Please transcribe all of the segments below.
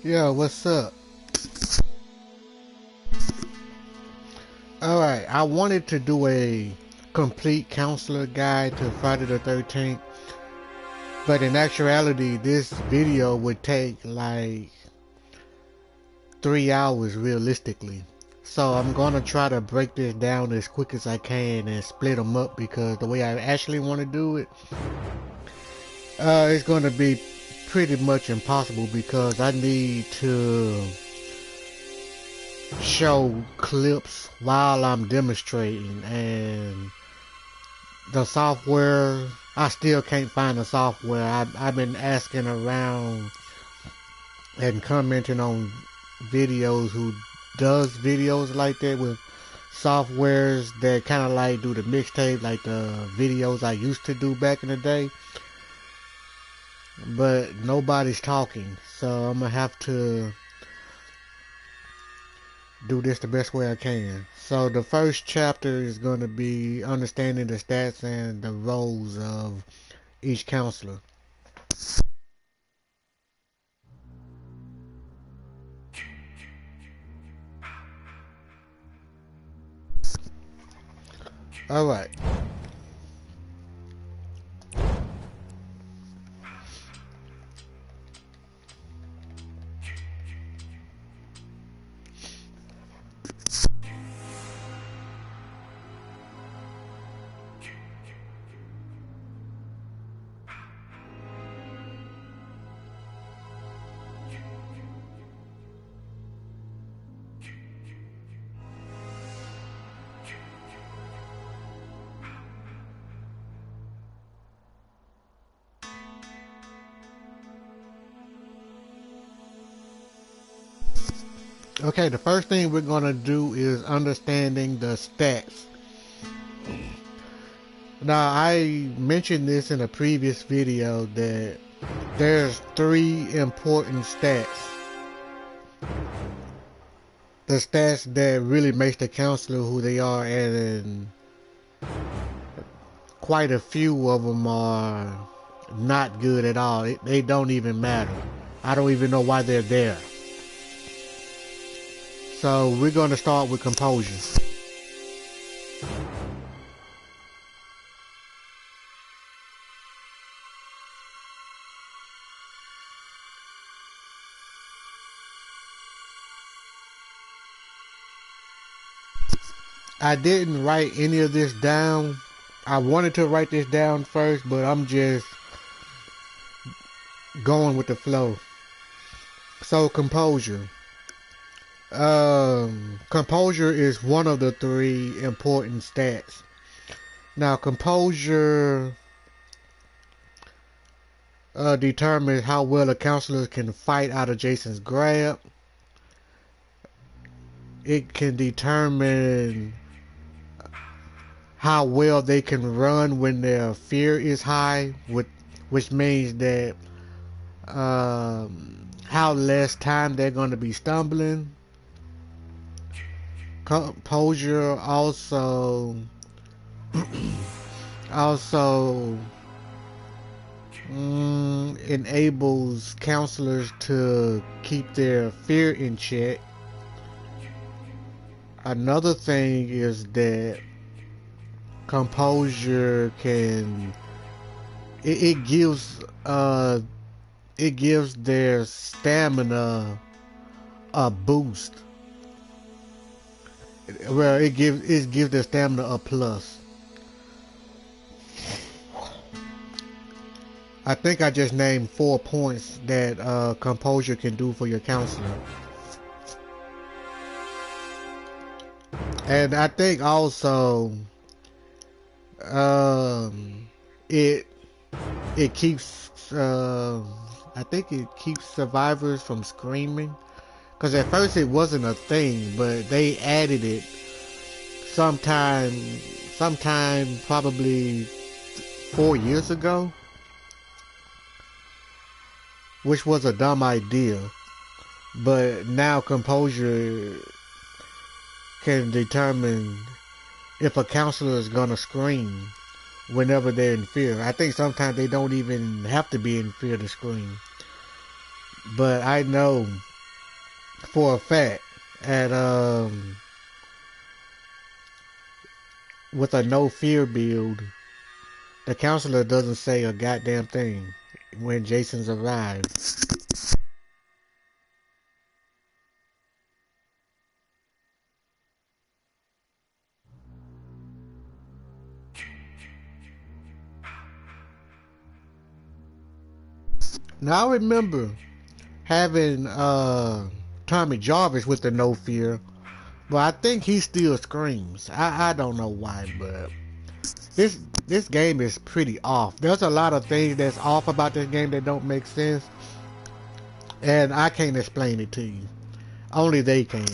Yeah, what's up? Alright, I wanted to do a complete counselor guide to Friday the 13th, but in actuality, this video would take like 3 hours realistically. So I'm gonna try to break this down as quick as I can and split them up because the way I actually want to do it, it's gonna be pretty much impossible because I need to show clips while I'm demonstrating, and the software, I still can't find the software. I've been asking around and commenting on videos who does videos like that with softwares that kind of like do the mixtape like the videos I used to do back in the day, but nobody's talking, so I'm gonna have to do this the best way I can. So the first chapter is going to be understanding the stats and the roles of each counselor. All right. Okay, the first thing we're going to do is understanding the stats. Now, I mentioned this in a previous video that there's 3 important stats. The stats that really makes the counselor who they are, and quite a few of them are not good at all. They don't even matter. I don't even know why they're there. So we're going to start with composure. I didn't write any of this down. I wanted to write this down first, but I'm just going with the flow. So composure. Composure is one of the 3 important stats. Now composure determines how well a counselor can fight out of Jason's grab. It can determine how well they can run when their fear is high, which means that how less time they're going to be stumbling. Composure also enables counselors to keep their fear in check. Another thing is that composure can it gives their stamina a boost. Well, it gives their stamina a plus. I think I just named 4 points that composure can do for your counselor. And I think also it keeps I think it keeps survivors from screaming, because at first it wasn't a thing, but they added it sometime probably 4 years ago, which was a dumb idea. But now composure can determine if a counselor is gonna scream whenever they're in fear. I think sometimes they don't even have to be in fear to scream. But I know for a fact. And with a no fear build, the counselor doesn't say a goddamn thing when Jason's arrived. Now I remember having Tommy Jarvis with the no fear, but I think he still screams. I don't know why, but this this game is pretty off. There's a lot of things that's off about this game that don't make sense, and I can't explain it to you. Only they can.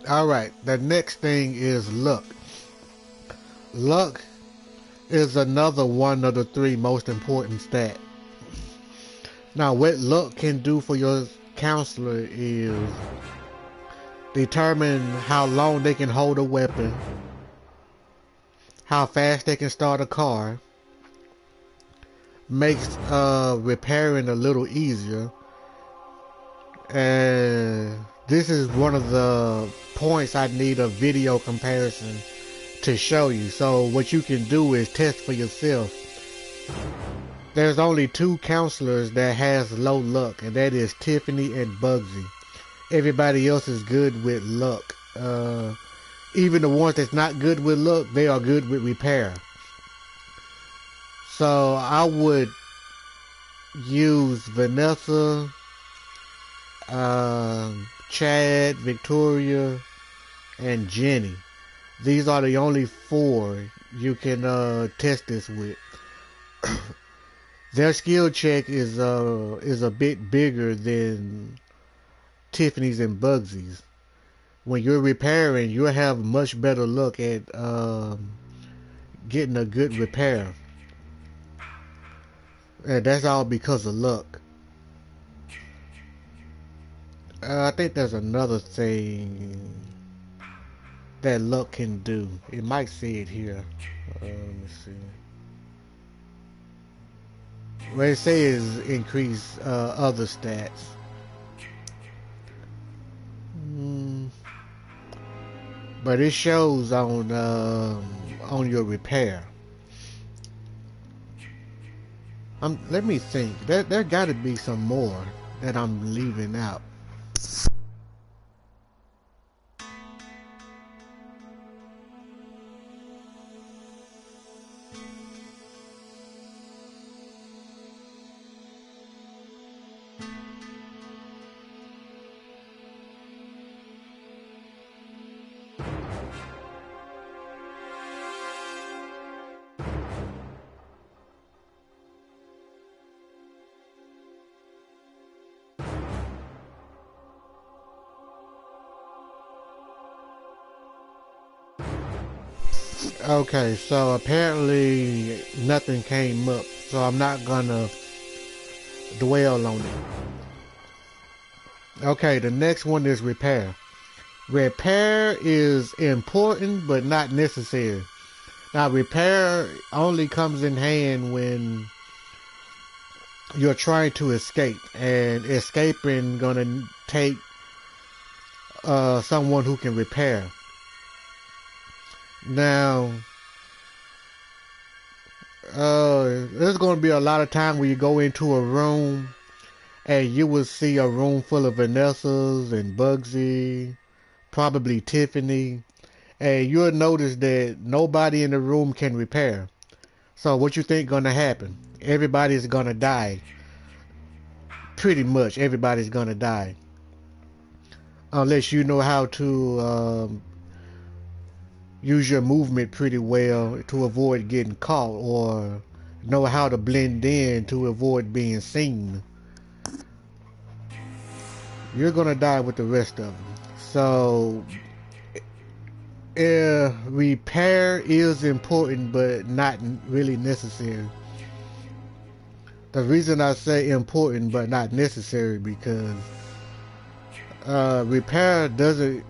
Alright, the next thing is luck. Luck is another one of the three most important stats. Now, what luck can do for your counselor is determine how long they can hold a weapon, how fast they can start a car, makes repairing a little easier, and this is one of the points I need a video comparison to show you. So what you can do is test for yourself. There's only two counselors that has low luck, and that is Tiffany and Bugsy. Everybody else is good with luck. Even the ones that's not good with luck, they are good with repair. So I would use Vanessa, Chad, Victoria, and Jenny. These are the only four you can test this with. Their skill check is a bit bigger than Tiffany's and Bugsy's. When you're repairing, you'll have much better luck at getting a good repair. And that's all because of luck. I think there's another thing that luck can do. It might say it here. Let me see. What it says increase other stats. But it shows on your repair. Let me think. There got to be some more that I'm leaving out. Okay, so apparently nothing came up, so I'm not gonna dwell on it. Okay, the next one is repair. Repair is important but not necessary. Now, repair only comes in hand when you're trying to escape, and escaping gonna take someone who can repair. Now, there's going to be a lot of time where you go into a room and you will see a room full of Vanessas and Bugsy, probably Tiffany, and you'll notice that nobody in the room can repair. So what you think going to happen? Everybody's going to die. Pretty much everybody's going to die. Unless you know how to use your movement pretty well to avoid getting caught, or know how to blend in to avoid being seen. You're gonna die with the rest of them. So repair is important but not really necessary. The reason I say important but not necessary because repair doesn't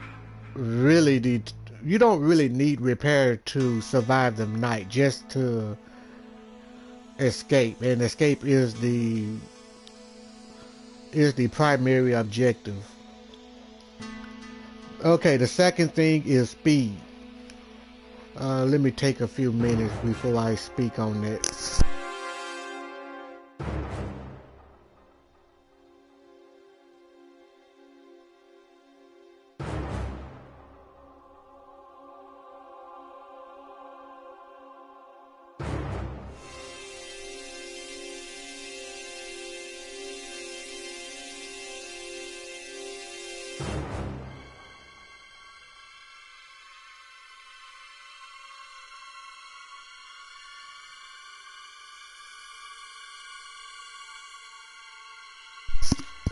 really need. You don't really need repair to survive the night, just to escape, and escape is the primary objective. Okay, the second thing is speed. Let me take a few minutes before I speak on that.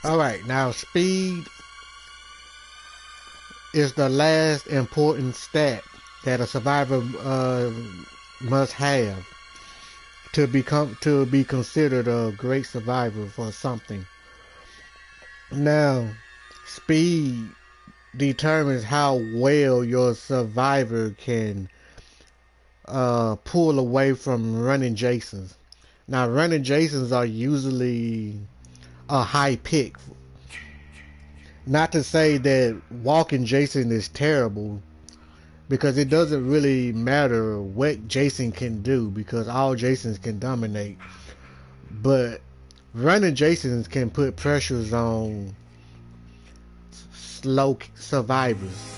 Alright, now speed is the last important stat that a survivor must have to be considered a great survivor for something. Now, speed determines how well your survivor can pull away from running Jasons. Now, running Jasons are usually a high pick. Not to say that walking Jason is terrible, because it doesn't really matter what Jason can do, because all Jasons can dominate. But running Jasons can put pressures on slow survivors.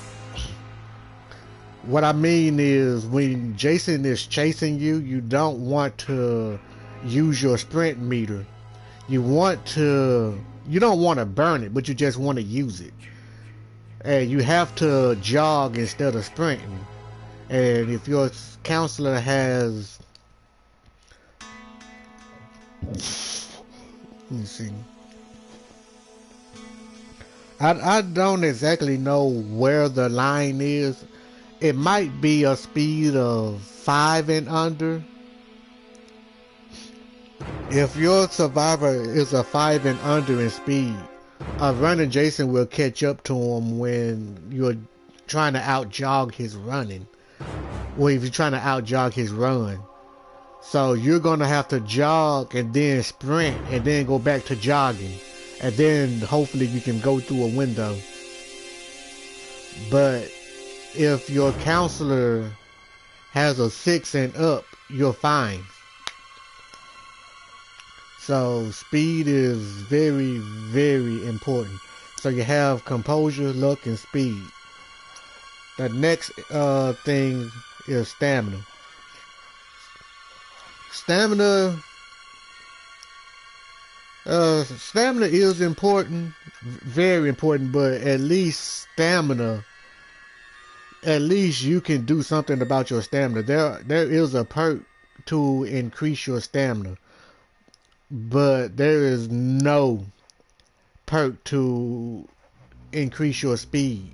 What I mean is, when Jason is chasing you, you don't want to use your sprint meter. You don't want to burn it, but you just want to use it. And you have to jog instead of sprinting. And if your counselor has, let me see, I don't exactly know where the line is. It might be a speed of 5 and under. If your survivor is a 5 and under in speed, a running Jason will catch up to him when you're trying to out jog his running. Or if you're trying to out jog his run. So you're going to have to jog and then sprint and then go back to jogging. And then hopefully you can go through a window. But if your counselor has a 6 and up, you're fine. So speed is very, very important. So you have composure, luck, and speed. The next thing is stamina. Stamina is important, very important, but at least you can do something about your stamina. There is a perk to increase your stamina, but there is no perk to increase your speed.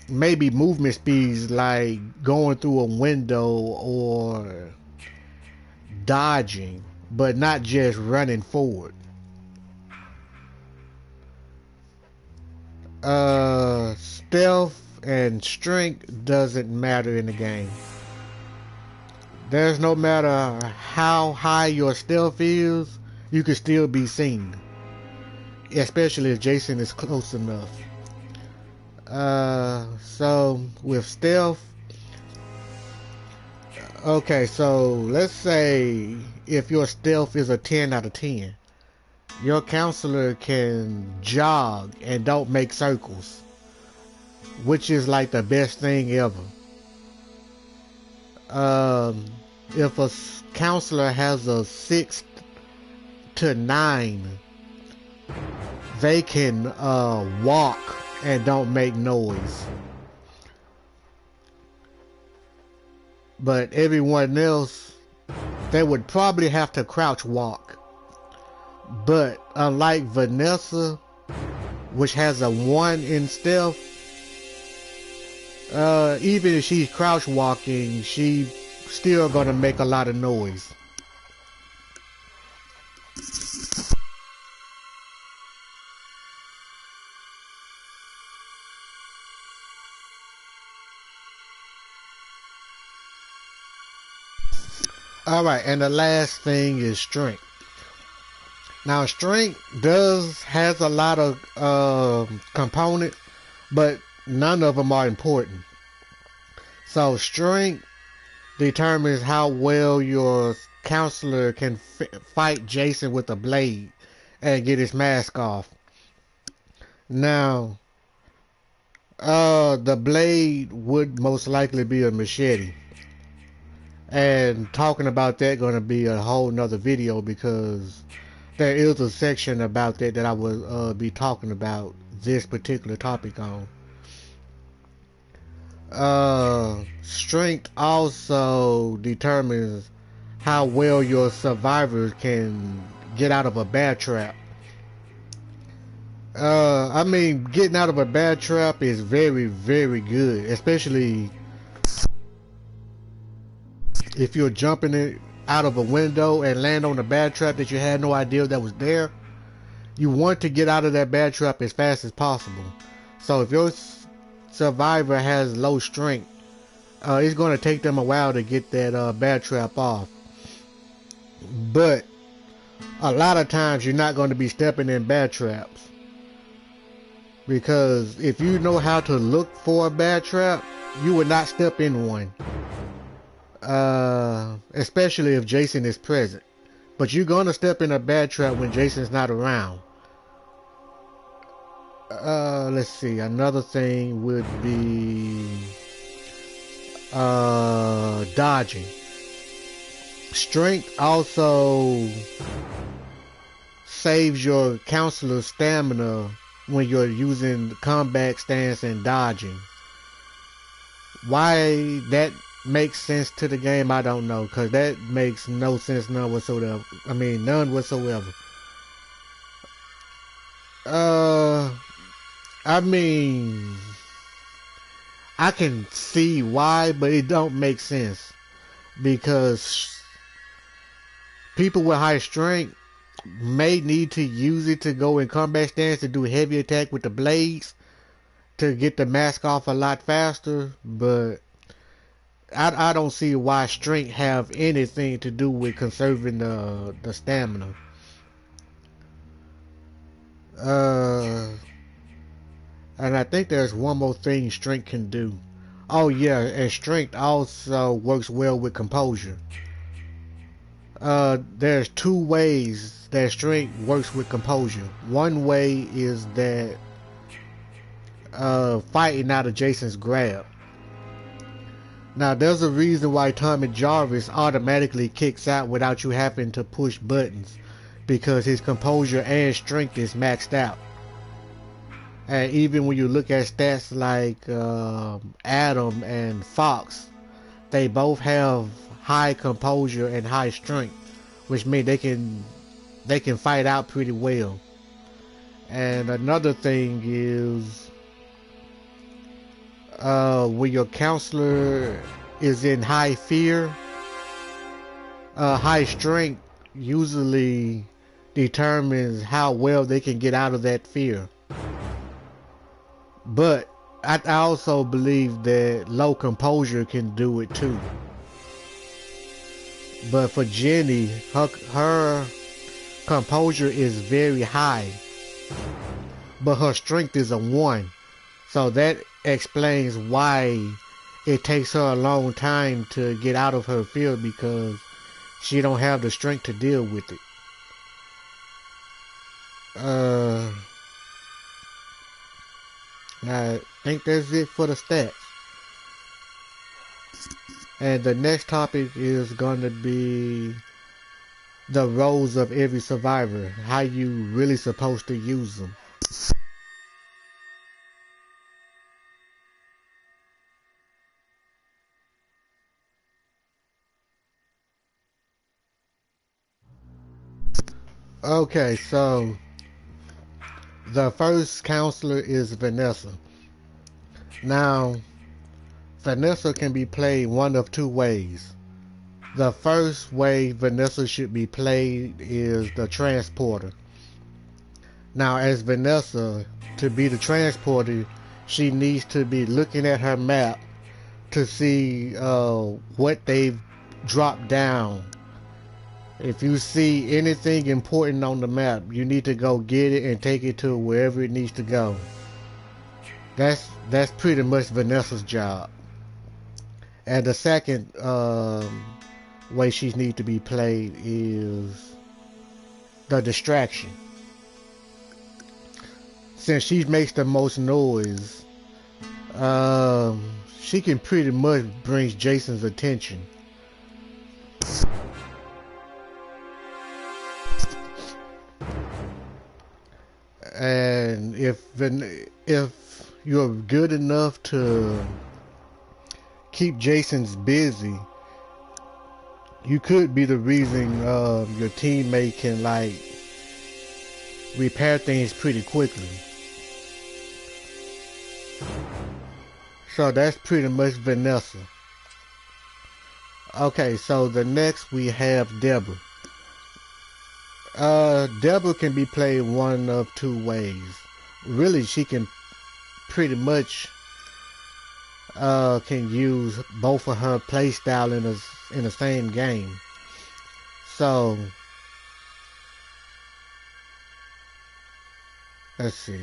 Maybe movement speeds, like going through a window or dodging, but not just running forward. Stealth and strength doesn't matter in the game. There's no matter how high your stealth is, you can still be seen. Especially if Jason is close enough. So with stealth, okay, so let's say if your stealth is a 10 out of 10, your counselor can jog and don't make circles, which is like the best thing ever. If a counselor has a 6 to 9, they can walk and don't make noise. But everyone else, they would probably have to crouch walk. But unlike Vanessa, which has a 1 in stealth, even if she's crouch walking, she's still gonna make a lot of noise. Alright, and the last thing is strength. Now strength has a lot of components, but none of them are important. So strength determines how well your counselor can fight Jason with a blade and get his mask off. Now, the blade would most likely be a machete. And talking about that going to be a whole nother video, because there is a section about that I will be talking about this particular topic on. Strength also determines how well your survivors can get out of a bear trap. I mean, getting out of a bear trap is very, very good, especially if you're jumping it out of a window and land on a bear trap that you had no idea that was there. You want to get out of that bear trap as fast as possible. So if your survivor has low strength, it's going to take them a while to get that bear trap off. But a lot of times you're not going to be stepping in bear traps, because if you know how to look for a bear trap, you would not step in one. Especially if Jason is present. But you're going to step in a bear trap when Jason's not around. Let's see. Another thing would be dodging. Strength also saves your counselor's stamina when you're using combat stance and dodging. Why that makes sense to the game, I don't know, because that makes no sense, none whatsoever. I mean, none whatsoever. I mean, I can see why, but it don't make sense, because people with high strength may need to use it to go in combat stance to do heavy attack with the blades to get the mask off a lot faster, but I don't see why strength have anything to do with conserving the stamina. And I think there's one more thing strength can do. Oh yeah, and strength also works well with composure. There's two ways that strength works with composure. One way is that fighting out of Jason's grab. Now, there's a reason why Tommy Jarvis automatically kicks out without you having to push buttons, because his composure and strength is maxed out. And even when you look at stats like Adam and Fox, they both have high composure and high strength, which means they can fight out pretty well. And another thing is, when your counselor is in high fear, high strength usually determines how well they can get out of that fear. But I also believe that low composure can do it too. But for Jenny, her composure is very high, but her strength is a 1. So that explains why it takes her a long time to get out of her fear, because she don't have the strength to deal with it. I think that's it for the stats. And the next topic is going to be the roles of every survivor, how you really supposed to use them. Okay, so the first counselor is Vanessa. Now, Vanessa can be played one of two ways. The first way Vanessa should be played is the transporter. Now, as Vanessa, to be the transporter, she needs to be looking at her map to see what they've dropped down If you see anything important on the map, you need to go get it and take it to wherever it needs to go. That's pretty much Vanessa's job. And the second way she needs to be played is the distraction. Since she makes the most noise, she can pretty much bring Jason's attention. And if you're good enough to keep Jason's busy, you could be the reason your teammate can like repair things pretty quickly. So that's pretty much Vanessa. Okay, so the next we have Deborah. Deborah can be played one of two ways. Really, she can pretty much can use both of her play style in the same game. So let's see.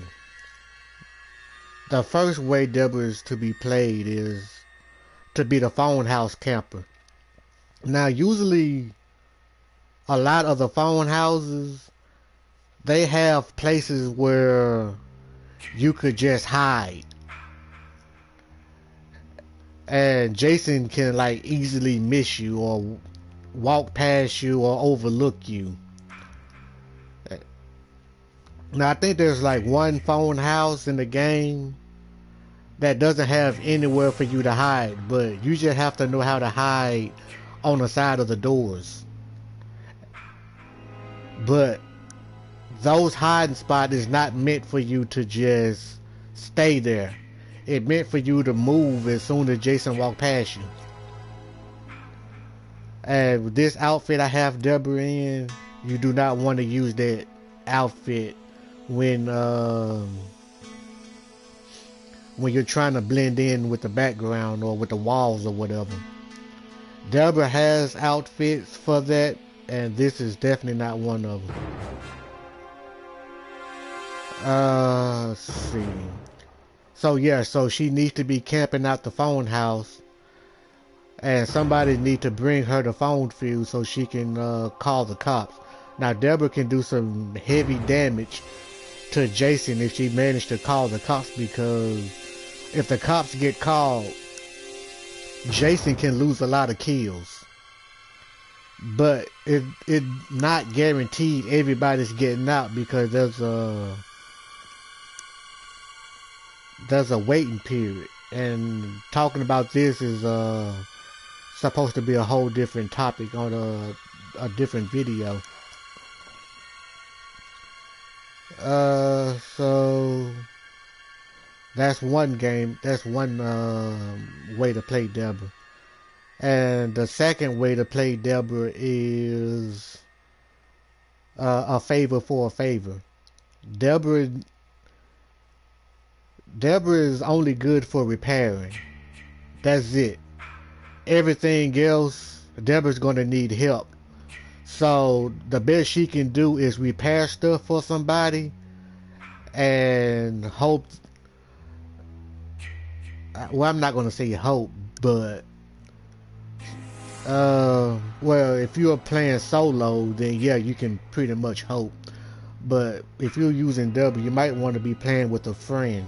The first way Deborah is to be played is to be the phone house camper. Now, usually a lot of the phone houses, they have places where you could just hide. And Jason can like easily miss you or walk past you or overlook you. Now, I think there's like one phone house in the game that doesn't have anywhere for you to hide, but you just have to know how to hide on the side of the doors. But those hiding spots is not meant for you to just stay there. It meant for you to move as soon as Jason walked past you. And with this outfit I have Deborah in, you do not want to use that outfit when you're trying to blend in with the background or with the walls or whatever. Deborah has outfits for that, and this is definitely not one of them. Let's see. So yeah, so she needs to be camping out the phone house, and somebody needs to bring her the phone fuse so she can call the cops. Now Deborah can do some heavy damage to Jason if she managed to call the cops, because if the cops get called, Jason can lose a lot of kills. But it not guaranteed everybody's getting out, because there's a waiting period. And talking about this is supposed to be a whole different topic on a different video. So that's one game. That's one way to play Deborah. And the second way to play Deborah is a favor for a favor. Deborah is only good for repairing. That's it. Everything else, Deborah's going to need help. So the best she can do is repair stuff for somebody and hope. Well, I'm not going to say hope, but well, if you're playing solo, then yeah, you can pretty much hope. But if you're using Deborah, you might want to be playing with a friend,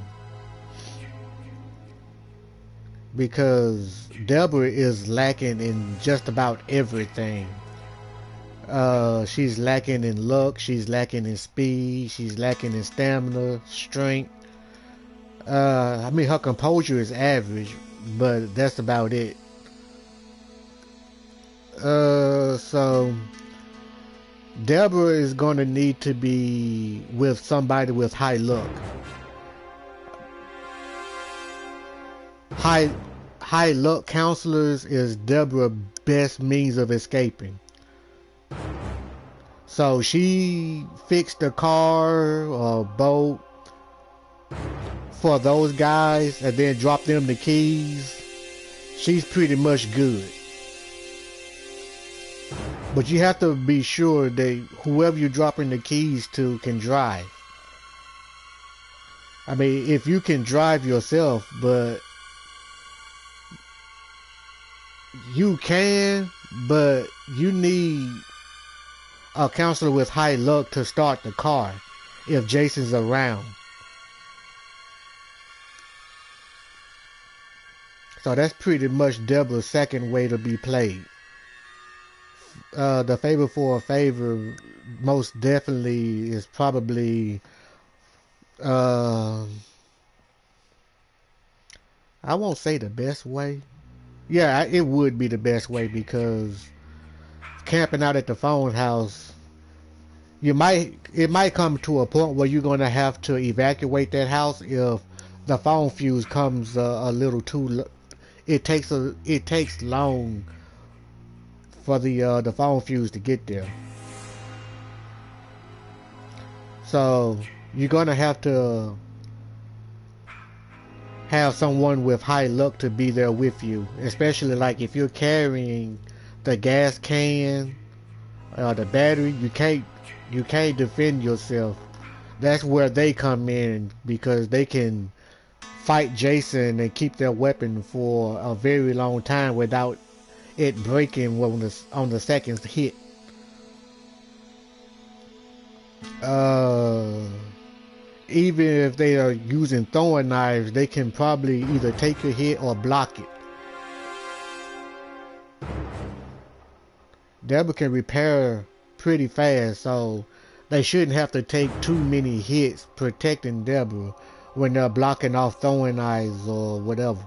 because Deborah is lacking in just about everything. She's lacking in luck, she's lacking in speed, she's lacking in stamina, strength. I mean, her composure is average, but that's about it. So Deborah is going to need to be with somebody with high luck. High luck counselors is Deborah's best means of escaping. So she fixed a car or boat for those guys and then dropped them the keys. She's pretty much good. But you have to be sure that whoever you're dropping the keys to can drive. I mean, if you can drive yourself, but you can, but you need a counselor with high luck to start the car if Jason's around. So that's pretty much Deborah's second way to be played. The favor for a favor most definitely is probably uh, I won't say the best way. Yeah, it would be the best way because camping out at the phone house, it might come to a point where you're gonna have to evacuate that house if the phone fuse comes a little too. It takes long for the phone fuse to get there. So you're gonna have to have someone with high luck to be there with you, especially like if you're carrying the gas can or the battery. You can't defend yourself. That's where they come in because they can fight Jason and keep their weapon for a very long time without it breaking on the second hit. Even if they are using throwing knives, they can probably either take a hit or block it. Deborah can repair pretty fast, so they shouldn't have to take too many hits protecting Deborah when they're blocking off throwing knives or whatever.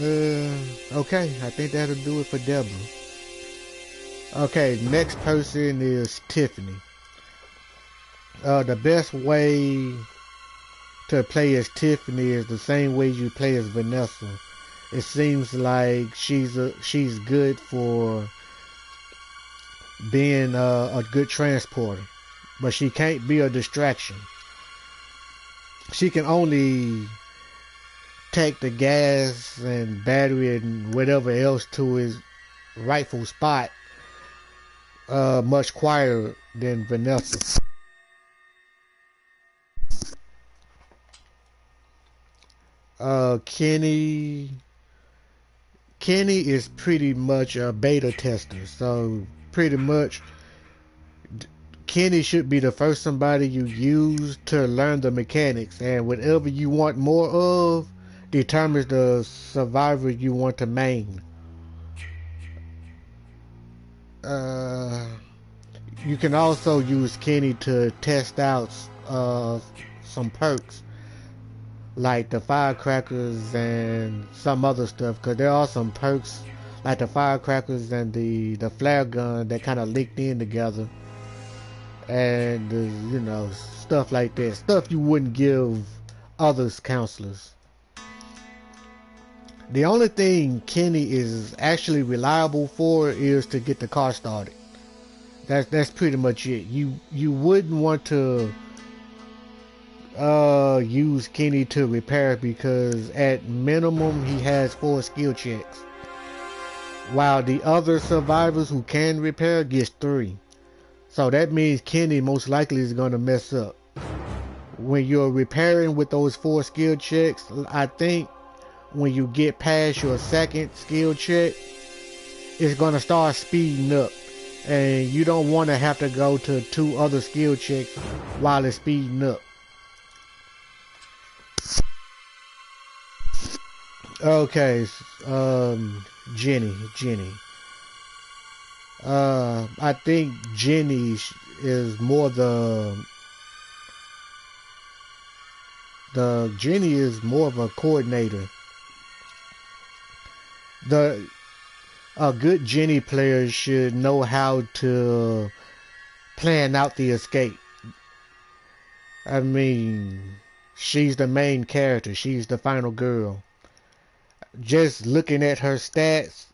Okay, I think that'll do it for Deborah. Okay, next person is Tiffany. The best way to play as Tiffany is the same way you play as Vanessa. It seems like she's good for being a good transporter, but she can't be a distraction. She can only take the gas and battery and whatever else to his rightful spot much quieter than Vanessa. Kenny is pretty much a beta tester, so pretty much Kenny should be the first somebody you use to learn the mechanics, and whatever you want more of determines the survivor you want to main. You can also use Kenny to test out some perks like the firecrackers and some other stuff, because there are some perks like the firecrackers and the flare gun that kind of linked in together, and stuff like that, stuff you wouldn't give others counselors. The only thing Kenny is actually reliable for is to get the car started. That's pretty much it. You wouldn't want to use Kenny to repair because at minimum he has 4 skill checks, while the other survivors who can repair gets 3. So that means Kenny most likely is going to mess up. When you're repairing with those 4 skill checks, I think when you get past your second skill check, it's going to start speeding up, and you don't want to have to go to 2 other skill checks while it's speeding up. Okay, Jenny. I think Jenny is more Jenny is more of a coordinator. A good Jenny player should know how to plan out the escape. I mean, she's the main character. She's the final girl. Just looking at her stats,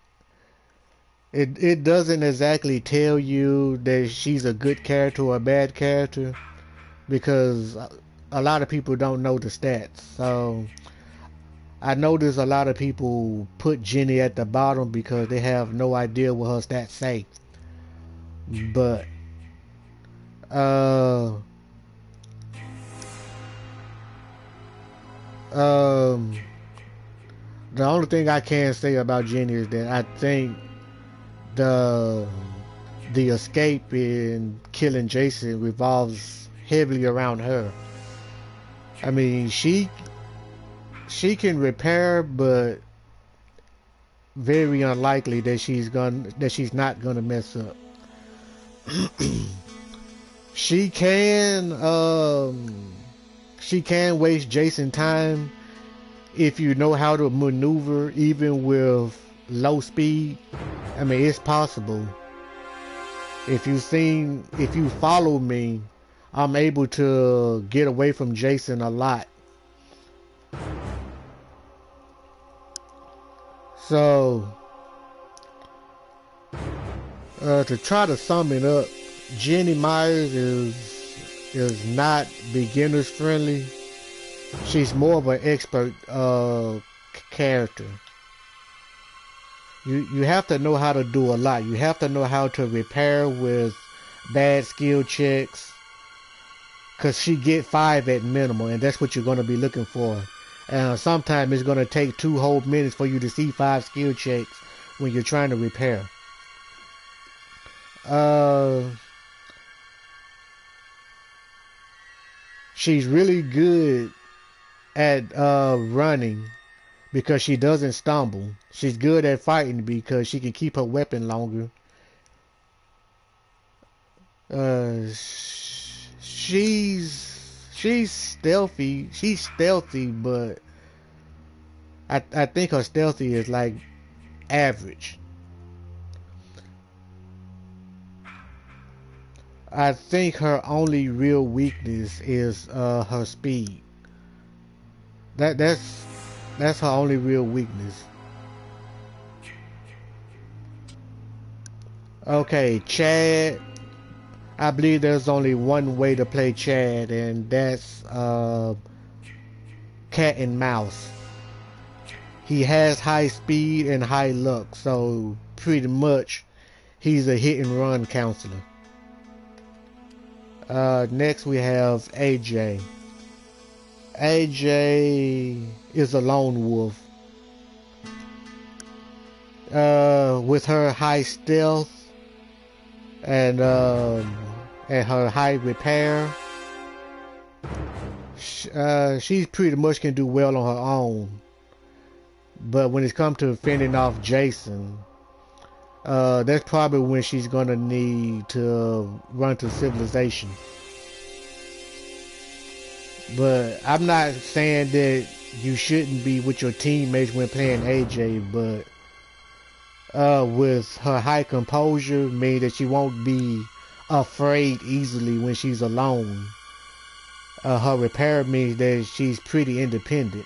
it doesn't exactly tell you that she's a good character or a bad character, because a lot of people don't know the stats. So I know there's a lot of people put Jenny at the bottom because they have no idea what her stats say. But uh um the only thing I can say about Jenny is that I think the the escape in killing Jason revolves heavily around her. I mean, she can repair, but very unlikely that she's not gonna mess up. She can she can waste Jason time if you know how to maneuver even with low speed. I mean, it's possible. If you follow me, I'm able to get away from Jason a lot. So, to try to sum it up, Jenny Myers is not beginners friendly. She's more of an expert character. You have to know how to do a lot. You have to know how to repair with bad skill checks, cause she get 5 at minimum, and that's what you're gonna be looking for. And sometimes it's gonna take 2 whole minutes for you to see 5 skill checks when you're trying to repair. She's really good at running because she doesn't stumble. She's good at fighting because she can keep her weapon longer. She's stealthy. She's stealthy, but I think her stealthy is like average. I think her only real weakness is her speed. That's her only real weakness. Okay, Chad. I believe there's only one way to play Chad, and that's cat and mouse. He has high speed and high luck, so pretty much he's a hit and run counselor. Next we have AJ. AJ is a lone wolf. With her high stealth and her high repair, she pretty much can do well on her own. But when it comes to fending off Jason, that's probably when she's gonna need to run to civilization. But I'm not saying that you shouldn't be with your teammates when playing AJ, but with her high composure means that she won't be afraid easily when she's alone. Her repair means that she's pretty independent.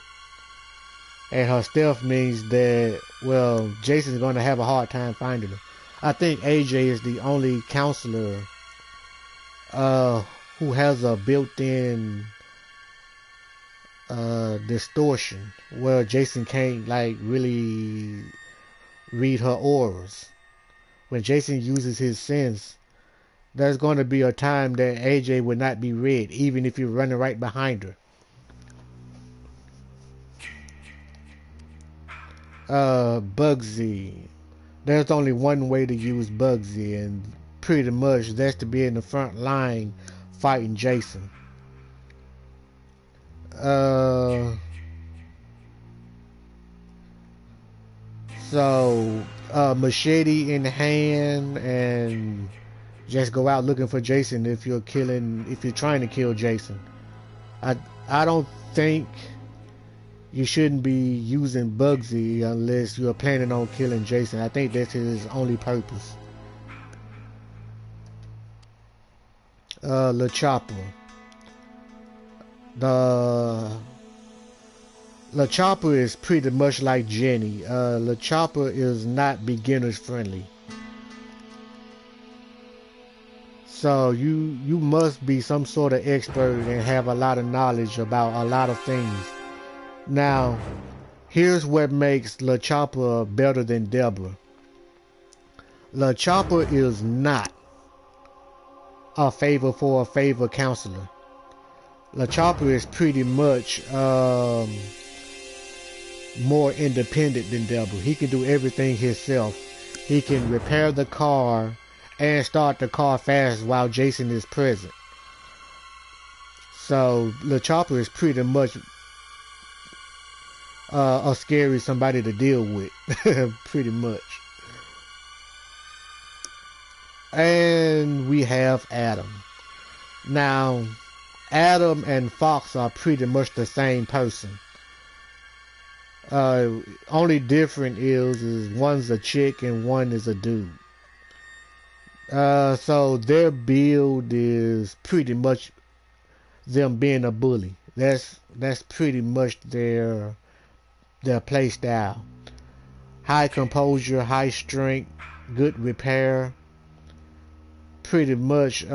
And her stealth means that, well, Jason's going to have a hard time finding her. I think AJ is the only counselor who has a built-in distortion where Jason can't like really read her auras. When Jason uses his sense, there's going to be a time that AJ would not be read even if you're running right behind her. Bugsy. There's only one way to use Bugsy, and pretty much that's to be in the front line fighting Jason. So machete in hand and just go out looking for Jason if you're trying to kill Jason. I don't think you shouldn't be using Bugsy unless you're planning on killing Jason. I think that's his only purpose. Le Chopper. Le Chopper is pretty much like Jenny. Le Chopper is not beginners friendly. So you must be some sort of expert and have a lot of knowledge about a lot of things. Now, Here's what makes La Chopper better than Deborah. La Chopper is not a favor for a favor counselor. La Chopper is pretty much more independent than Deborah. He can do everything himself. He can repair the car and start the car fast while Jason is present. So La Chopper is pretty much a scary somebody to deal with. Pretty much. And we have Adam. Now, Adam and Fox are pretty much the same person. Only different is one's a chick and one is a dude. So their build is pretty much them being a bully. That's pretty much their play style. High composure, high strength, good repair. Pretty much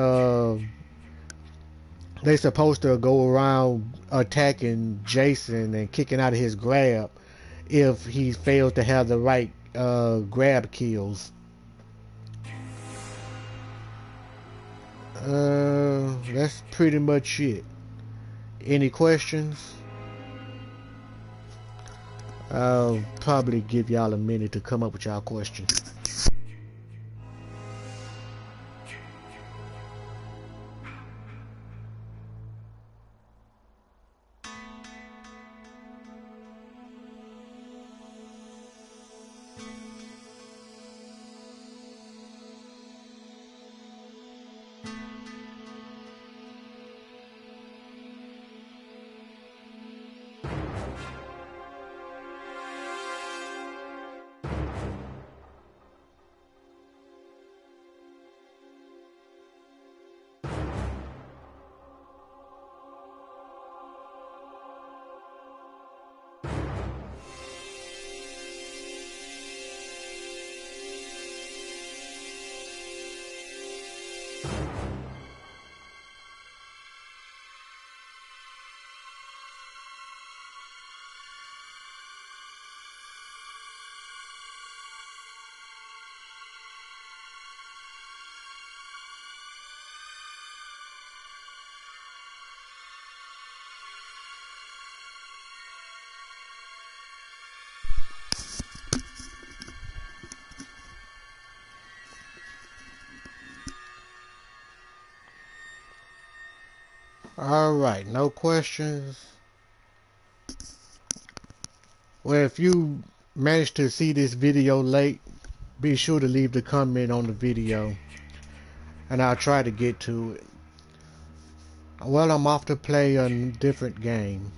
they supposed to go around attacking Jason and kicking out of his grab if he fails to have the right grab kills. That's pretty much it. Any questions? I'll probably give y'all a minute to come up with y'all questions. Alright, no questions. Well, if you managed to see this video late, be sure to leave the comment on the video and I'll try to get to it. Well, I'm off to play a different game.